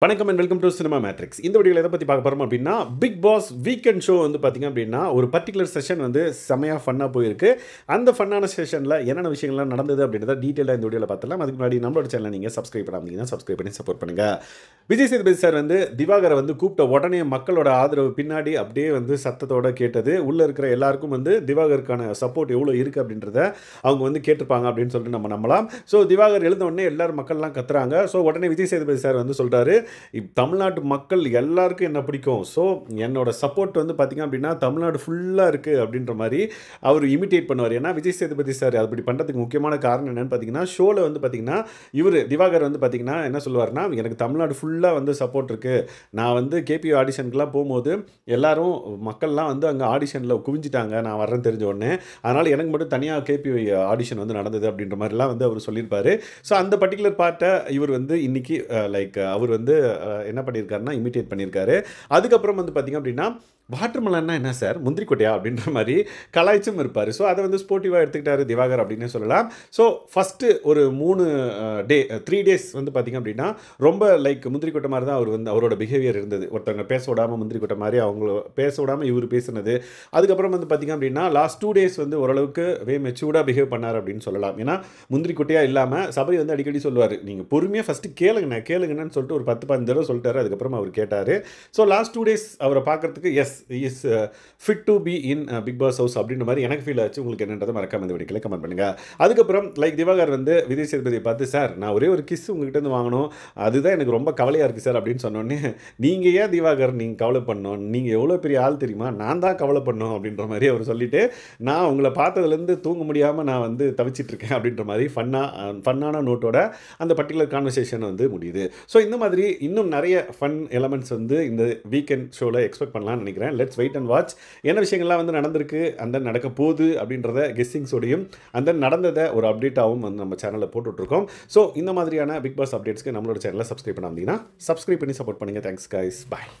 வணக்கம் and welcome to cinema matrix. இந்த வீடியோவில் எதை பற்றி பார்க்க போகிறோம் அப்படின்னா, பிக் பாஸ் வீக்கெண்ட் ஷோ வந்து பார்த்திங்க அப்படின்னா ஒரு பர்டிகுலர் செஷன் வந்து செமையாக ஃபன்னாக போயிருக்கு. அந்த ஃபன்னான செஷனில் என்னென்ன விஷயங்கள்லாம் நடந்தது அப்படின்றத டீட்டெயிலாக இந்த வீடியோவில் பார்த்துலாம். அதுக்கு முன்னாடி நம்மளோட சேனலை நீங்கள் சப்ஸ்கிரைப் பண்ணாமல் சப்ஸ்கிரைப் பண்ணி சப்போர்ட் பண்ணுங்கள். விஜய் சேதுபதி சார் வந்து திவாகரை வந்து கூப்பிட்ட உடனே மக்களோட ஆதரவு பின்னாடி அப்படியே வந்து சத்தத்தோடு கேட்டது. உள்ளே இருக்கிற எல்லாருக்கும் வந்து திவாகருக்கான சப்போர்ட் எவ்வளோ இருக்குது அப்படின்றத அவங்க வந்து கேட்டிருப்பாங்க அப்படின்னு சொல்லிட்டு நம்ம நம்பலாம். ஸோ திவாகர் எழுந்த உடனே எல்லாரும் மக்கள்லாம் கத்துறாங்க. ஸோ உடனே விஜய் சேதுபதி சார் வந்து சொல்கிறாரு, தமிழ்நாட்டு மக்கள் எல்லாருக்கும் என்ன பிடிக்கும், ஸோ என்னோட சப்போர்ட் வந்து பார்த்திங்க அப்படின்னா தமிழ்நாடு ஃபுல்லாக இருக்குது அப்படின்ற மாதிரி அவர் இமிட்டேட் பண்ணுவார். ஏன்னா விஜய் சேதுபதி சார் அப்படி பண்ணுறதுக்கு முக்கியமான காரணம் என்னென்னு பார்த்தீங்கன்னா, ஷோவில் வந்து பார்த்திங்கன்னா இவர் திவாகர் வந்து பார்த்திங்கன்னா என்ன சொல்லுவார்னா, எனக்கு தமிழ்நாடு ஃபுல்லாக வந்து சப்போர்ட் இருக்குது. நான் வந்து கேபி ஆடிஷனுக்குலாம் போகும்போது எல்லாரும் மக்கள்லாம் வந்து அங்கே ஆடிஷனில் குவிஞ்சிட்டாங்க நான் வர்றேன்னு தெரிஞ்ச உடனே, அதனால் எனக்கு மட்டும் தனியாக கேபி ஆடிஷன் வந்து நடந்தது அப்படின்ற மாதிரிலாம் வந்து அவர் சொல்லியிருப்பார். ஸோ அந்த பர்டிகுலர் பார்ட்டை இவர் வந்து இன்றைக்கி அவர் வந்து என்ன பண்ணியிருக்காருன்னா இமிட்டேட் பண்ணியிருக்காரு. அதுக்கப்புறம் வந்து பார்த்திங்க அப்படின்னா, வாட்டர் மெலன்னா என்ன சார், முந்திரி கொட்டையா அப்படின்ற மாதிரி கலாய்ச்சும் இருப்பார். ஸோ அதை வந்து ஸ்போர்ட்டிவாக எடுத்துக்கிட்டாரு திவாகர் அப்படின்னு சொல்லலாம். ஸோ ஃபஸ்ட்டு ஒரு 3 டேஸ் வந்து பார்த்திங்க அப்படின்னா ரொம்ப முந்திரி கொட்டை மாதிரி தான் அவர் வந்து அவரோட பிஹேவியர் இருந்தது. ஒருத்தவங்க பேச விடாமல் முந்திரி கொட்டை மாதிரி அவங்கள பேச விடாமல் இவர் பேசுனது. அதுக்கப்புறம் வந்து பார்த்திங்க அப்படின்னா லாஸ்ட் 2 டேஸ் வந்து ஓரளவுக்கு மெச்சூர்டாக பிஹேவ் பண்ணார் அப்படின்னு சொல்லலாம். ஏன்னா முந்திரி கொட்டையாக இல்லாமல் சபரி வந்து அடிக்கடி சொல்லுவார், நீங்கள் பொறுமையாக ஃபஸ்ட்டு கேளுங்கன்னு சொல்லிட்டு ஒரு 10-15 தடவை சொல்லிட்டாரு. அதுக்கப்புறம் அவர் கேட்டார். ஸோ லாஸ்ட் 2 டேஸ் அவரை பார்க்குறதுக்கு as is fit to be in Bigg Boss house அப்படின்ற மாதிரி எனக்கு ஃபீல் ஆச்சு. உங்களுக்கு என்னன்றதை மறக்காம இந்த வீடியோவில் கமெண்ட் பண்ணுங்கள். அதுக்கப்புறம் திவாகர் வந்து விஜய் சேதுபதியை பார்த்து, சார் நான் ஒரே ஒரு கிஸ் உங்ககிட்ட இருந்து வாங்கணும், அதுதான் எனக்கு ரொம்ப கவலையாக இருக்குது சார் அப்படின்னு சொன்னோடனே, நீங்கள் ஏன் திவாகர் நீங்கள் கவலை பண்ணணும், நீங்கள் எவ்வளோ பெரிய ஆள் தெரியுமா, நான் தான் கவலை பண்ணணும் அப்படின்ற மாதிரி அவர் சொல்லிவிட்டு, நான் உங்களை பார்த்ததுலேருந்து தூங்க முடியாமல் நான் வந்து தவிச்சிட்ருக்கேன் அப்படின்ற மாதிரி ஃபன்னான நோட்டோட அந்த பர்டிகுலர் கான்வர்சேஷன் வந்து முடியுது. ஸோ இந்த மாதிரி இன்னும் நிறைய ஃபன் எலமெண்ட்ஸ் வந்து இந்த வீக்கெண்ட் ஷோவில் எக்ஸ்பெக்ட் பண்ணலாம்னு நினைக்கிறேன். Let's wait and watch. என்ன விஷயங்கள்லாம் வந்து நடந்திருக்கு, அந்த நடக்க போகுது அப்படின்றத கெஸ்ஸிங்ஸோடையும் அந்த நடந்ததை ஒரு அப்டேட்டாகவும் வந்து நம்ம சேனலில் போட்டுட்ருக்கோம். ஸோ இந்த மாதிரியான பிக் பாஸ் அப்டேட்ஸ்க்கு நம்மளோட சேனலை சப்ஸ்கிரைப் பண்ணாமல் சப்ஸ்கிரைப் பண்ணி சப்போர்ட் பண்ணுங்கள். தேங்க்ஸ் கைஸ், பாய்.